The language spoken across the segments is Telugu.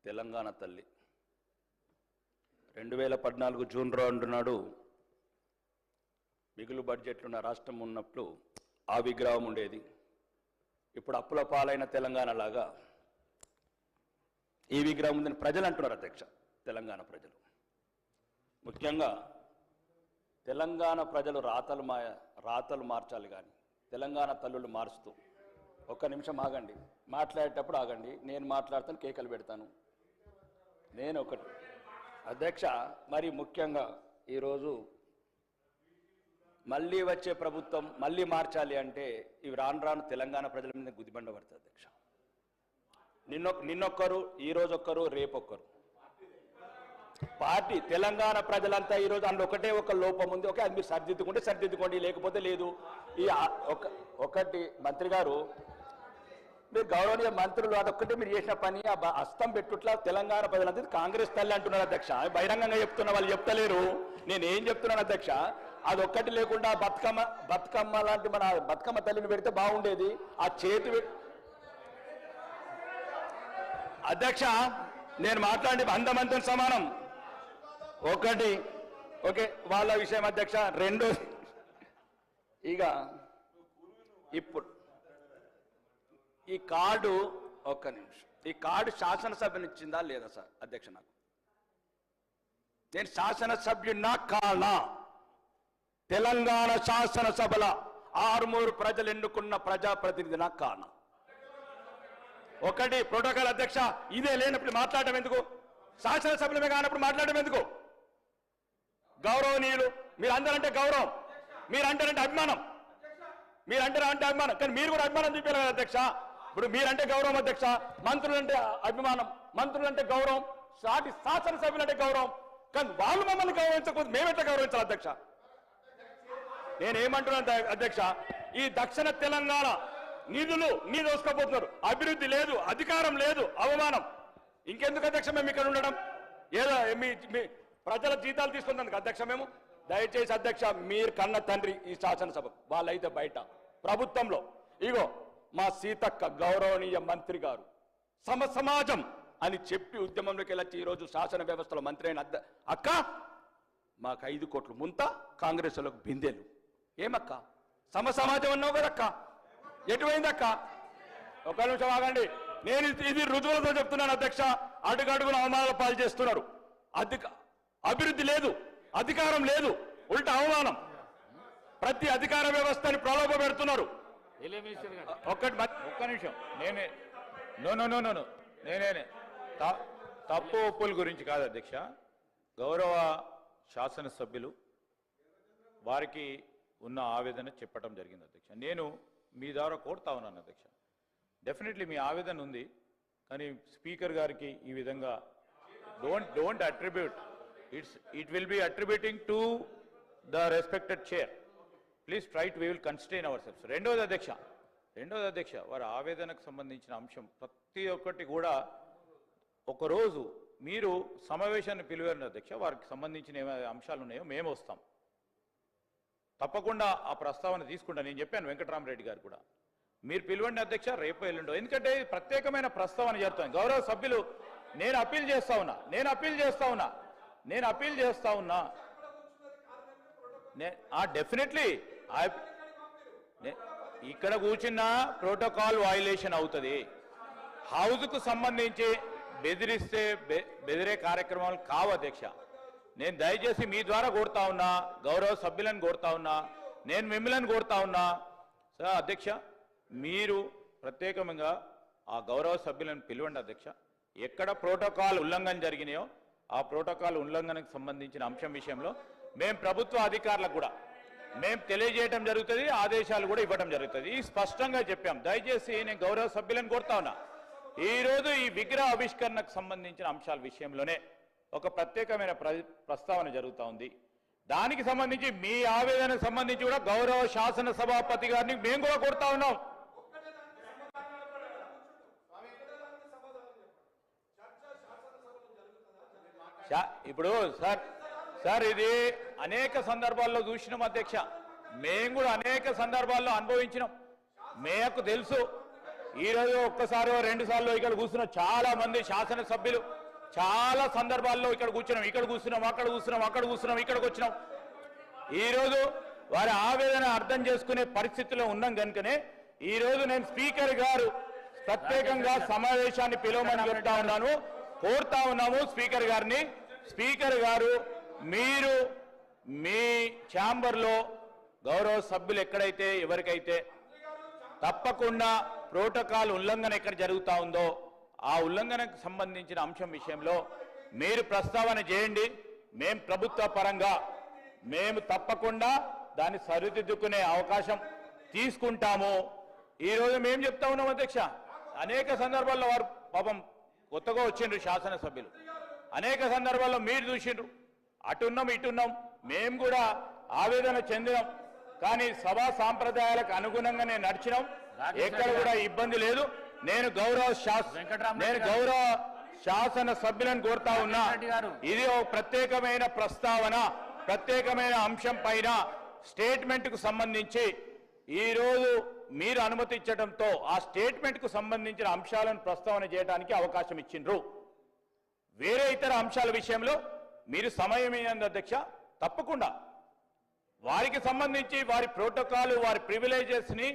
తెలంగాణ తల్లి 2014 జూన్ 2 నాడు మిగులు బడ్జెట్లున్న రాష్ట్రం ఉన్నప్పుడు ఆ విగ్రహం ఉండేది. ఇప్పుడు అప్పుల పాలైన తెలంగాణ లాగా ఈ విగ్రహం ఉందని ప్రజలు అంటున్నారు అధ్యక్ష. తెలంగాణ ప్రజలు ముఖ్యంగా తెలంగాణ ప్రజలు రాతలు మార్చాలి కానీ తెలంగాణ తల్లులు మారుస్తూ ఒక్క నిమిషం ఆగండి, మాట్లాడేటప్పుడు ఆగండి, నేను మాట్లాడతాను, కేకలు పెడతాను. నేను ఒకటి అధ్యక్ష, మరి ముఖ్యంగా ఈరోజు మళ్ళీ వచ్చే ప్రభుత్వం మళ్ళీ మార్చాలి అంటే ఇవి రాను తెలంగాణ ప్రజల మీద గుదిబండ పడుతుంది అధ్యక్ష. నిన్నొక్కరు, ఈరోజు ఒక్కరు, రేపొక్కరు పార్టీ తెలంగాణ ప్రజలంతా ఈరోజు అందులో ఒకటే ఒక లోపం ఉంది. ఓకే, అది మీరు సరిదిద్దుకోండి, లేకపోతే లేదు. ఈ ఒకటి మంత్రి గారు, మీరు గౌరవనీయ మంత్రులు అదొక్కటే మీరు చేసిన పని హస్తం పెట్టుట్లా తెలంగాణ ప్రజలంతా కాంగ్రెస్ తల్లి అంటున్నారు అధ్యక్ష. బహిరంగంగా చెప్తున్నా, వాళ్ళు చెప్తలేరు. నేను ఏం చెప్తున్నాను అధ్యక్ష, అదొక్కటి లేకుండా బతుకమ్మ లాంటి మన బతుకమ్మ తల్లిని పెడితే బాగుండేది. ఆ చేతి అధ్యక్ష, నేను మాట్లాడి అందమంతో సమానం. ఒకటి ఓకే వాళ్ళ విషయం అధ్యక్ష. రెండోది ఇక ఇప్పుడు ఈ కార్డు, ఒక్క నిమిషం, ఈ కార్డు శాసనసభనిచ్చిందా లేదా సార్ అధ్యక్ష? నాకు నేను శాసనసభ్యున్నా కానా? తెలంగాణ శాసనసభల 6 ప్రజలు ఎన్నుకున్న ప్రజాప్రతినిధినా కానా? ఒకటి ప్రోటోకాల్ అధ్యక్ష, ఇదే లేనప్పుడు మాట్లాడటం ఎందుకు? శాసనసభ్యులమే కానప్పుడు మాట్లాడటం ఎందుకు? గౌరవనీయులు మీరందరంటే గౌరవం, మీరంటారంటే అభిమానం, మీరంటే అభిమానం, కానీ మీరు కూడా అభిమానం చూపారు కదా అధ్యక్ష. ఇప్పుడు మీరంటే గౌరవం అధ్యక్ష, మంత్రులంటే అభిమానం, మంత్రులంటే గౌరవం, సాటి శాసనసభ్యులంటే గౌరవం, కానీ వాళ్ళు మమ్మల్ని గౌరవించకపోతే మేమెట్లా గౌరవించాలి అధ్యక్ష? నేనేమంటున్నాను అధ్యక్ష, ఈ దక్షిణ తెలంగాణ నిధులు దోసుకోపోతున్నారు. అభివృద్ధి లేదు, అధికారం లేదు, అవమానం. ఇంకెందుకు అధ్యక్ష మేము ఇక్కడ ఉండడం? ఏదో మీ ప్రజల జీతాలు తీసుకున్నందుకు అధ్యక్ష మేము. దయచేసి అధ్యక్ష, మీరు కన్న తండ్రి ఈ శాసనసభ, వాళ్ళైతే బయట ప్రభుత్వంలో. ఇగో మా సీతక్క గౌరవనీయ మంత్రి గారు సమాజం అని చెప్పి ఉద్యమంలోకి వెళ్ళొచ్చి ఈరోజు శాసన వ్యవస్థలో మంత్రి అయిన అక్క, మాకు 5 కోట్లు ముంత, కాంగ్రెస్లకు బిందెలు. ఏమక్క సమాజం అన్నావు కదక్క, ఎటువైందక్క? ఒక నిమిషం ఆగండి, నేను ఇది రుజువులతో చెప్తున్నాను అధ్యక్ష. అడుగడుగున అవమానాల పాలు చేస్తున్నారు. అభివృద్ధి లేదు, అధికారం లేదు, ఉల్టా అవమానం. ప్రతి అధికార వ్యవస్థని ప్రలోభ పెడుతున్నారు. ఒక్క నిమిషం, నేనే తప్పు ఒప్పుల గురించి కాదు అధ్యక్ష. గౌరవ శాసనసభ్యులు వారికి ఉన్న ఆవేదన చెప్పడం జరిగింది అధ్యక్ష. నేను మీ ద్వారా కోరుతా ఉన్నాను అధ్యక్ష, డెఫినెట్లీ మీ ఆవేదన ఉంది, కానీ స్పీకర్ గారికి ఈ విధంగా don't attribute, it will be attributing to the respected chair. Please try to, we will constrain our selfs. రెండోది అధ్యక్ష, వారి ఆవేదనకు సంబంధించిన అంశం ప్రతి ఒక్కటి కూడా ఒకరోజు మీరు సమావేశాన్ని పిలువారు అధ్యక్ష. వారికి సంబంధించిన ఏమైనా అంశాలు ఉన్నాయో మేము వస్తాం, తప్పకుండా ఆ ప్రస్తావన తీసుకుంటా. నేను చెప్పాను వెంకటరామరెడ్డి గారు కూడా, మీరు పిలవండి అధ్యక్ష, రేపు ఎల్లుండో. ఎందుకంటే ప్రత్యేకమైన ప్రస్తావన జరుగుతుంది. గౌరవ సభ్యులు, నేను అప్పీల్ చేస్తా ఉన్నా డెఫినెట్లీ ఇక్కడ కూర్చున్న ప్రోటోకాల్ వయలేషన్ అవుతుంది. హౌస్కు సంబంధించి బెదిరే కార్యక్రమాలు కావు అధ్యక్ష. నేను దయచేసి మీ ద్వారా కోరుతా ఉన్నా, గౌరవ సభ్యులను కోరుతా ఉన్నా, నేను మిమ్మల్ని కోరుతా ఉన్నా. సార్ అధ్యక్ష, మీరు ప్రత్యేకంగా ఆ గౌరవ సభ్యులను పిలవండి అధ్యక్ష. ఎక్కడ ప్రోటోకాల్ ఉల్లంఘన జరిగినాయో ఆ ప్రోటోకాల్ ఉల్లంఘనకు సంబంధించిన అంశం విషయంలో మేము ప్రభుత్వ అధికారులకు కూడా మేము తెలియజేయడం జరుగుతుంది, ఆదేశాలు కూడా ఇవ్వడం జరుగుతుంది. స్పష్టంగా చెప్పాం. దయచేసి నేను గౌరవ సభ్యులను కోరుతా ఉన్నా, ఈరోజు ఈ విగ్రహ ఆవిష్కరణకు సంబంధించిన అంశాల విషయంలోనే ఒక ప్రత్యేకమైన ప్రస్తావన జరుగుతూ ఉంది. దానికి సంబంధించి మీ ఆవేదనకు సంబంధించి కూడా గౌరవ శాసన సభాపతి గారిని మేము కూడా కోరుతా ఉన్నాం. ఇప్పుడు సార్ ఇది అనేక సందర్భాల్లో చూసినాం అధ్యక్ష, మేము కూడా అనేక సందర్భాల్లో అనుభవించినాం. మేకు తెలుసు ఈరోజు ఒక్కసారి 2 సార్లు ఇక్కడ కూర్చున్న చాలా మంది శాసనసభ్యులు చాలా సందర్భాల్లో ఇక్కడ కూర్చున్నాం, ఇక్కడ కూర్చున్నాం, అక్కడ కూర్చున్నాం, అక్కడ కూర్చున్నాం, ఇక్కడికి వచ్చినాం. ఈరోజు వారి ఆవేదన అర్థం చేసుకునే పరిస్థితిలో ఉన్నాం కనుకనే ఈరోజు నేను స్పీకర్ గారు ప్రత్యేకంగా సమావేశాన్ని పిలవమని చెప్తా ఉన్నాను, కోరుతా ఉన్నాము స్పీకర్ గారిని. స్పీకర్ గారు మీరు మీ ఛాంబర్లో గౌరవ సభ్యులు ఎక్కడైతే ఎవరికైతే తప్పకుండా ప్రోటోకాల్ ఉల్లంఘన ఎక్కడ జరుగుతూ ఉందో ఆ ఉల్లంఘనకు సంబంధించిన అంశం విషయంలో మీరు ప్రస్తావన చేయండి. మేము ప్రభుత్వ పరంగా మేము తప్పకుండా దాన్ని సరిదిద్దుకునే అవకాశం తీసుకుంటాము. ఈరోజు మేము చెప్తా ఉన్నాం అధ్యక్ష, అనేక సందర్భాల్లో వారు పాపం కొత్తగా వచ్చిండ్రు శాసనసభ్యులు, అనేక సందర్భాల్లో మీరు చూసిండ్రు, అటున్నాం ఇటున్నాం, మేము కూడా ఆవేదన చెందినాం. కానీ సభా సాంప్రదాయాలకు అనుగుణంగానే నడిచినాం, ఎక్కడ కూడా ఇబ్బంది లేదు. నేను గౌరవ శాసన సభ్యులను కోరుతా ఉన్నా, ఇది ఒక ప్రత్యేకమైన ప్రస్తావన, ప్రత్యేకమైన అంశం పైన స్టేట్మెంట్ కు సంబంధించి ఈరోజు మీరు అనుమతి ఇచ్చడంతో ఆ స్టేట్మెంట్ కు సంబంధించిన అంశాలను ప్రస్తావన చేయడానికి అవకాశం ఇచ్చిండ్రు. వేరే ఇతర అంశాల విషయంలో మీరు సమయం ఇవ్వండి అధ్యక్ష, తప్పకుండా వారికి సంబంధించి వారి ప్రోటోకాల్ వారి ప్రివిలేజెస్ ని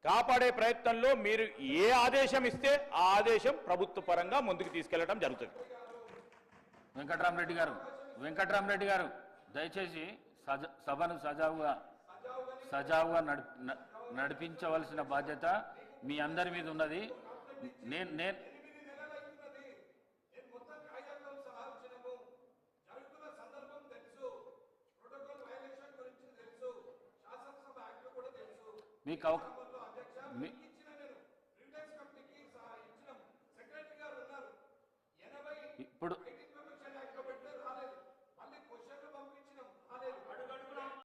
కాపాడే ప్రయత్నంలో మీరు ఏ ఆదేశం ఇస్తే ఆ ఆదేశం ప్రభుత్వ పరంగా ముందుకు తీసుకెళ్లడం జరుగుతుంది. వెంకట్రామరెడ్డి గారు దయచేసి సభను సజావుగా నడిపించవలసిన బాధ్యత మీ అందరి మీద ఉన్నది. నేను మీకు ఇప్పుడు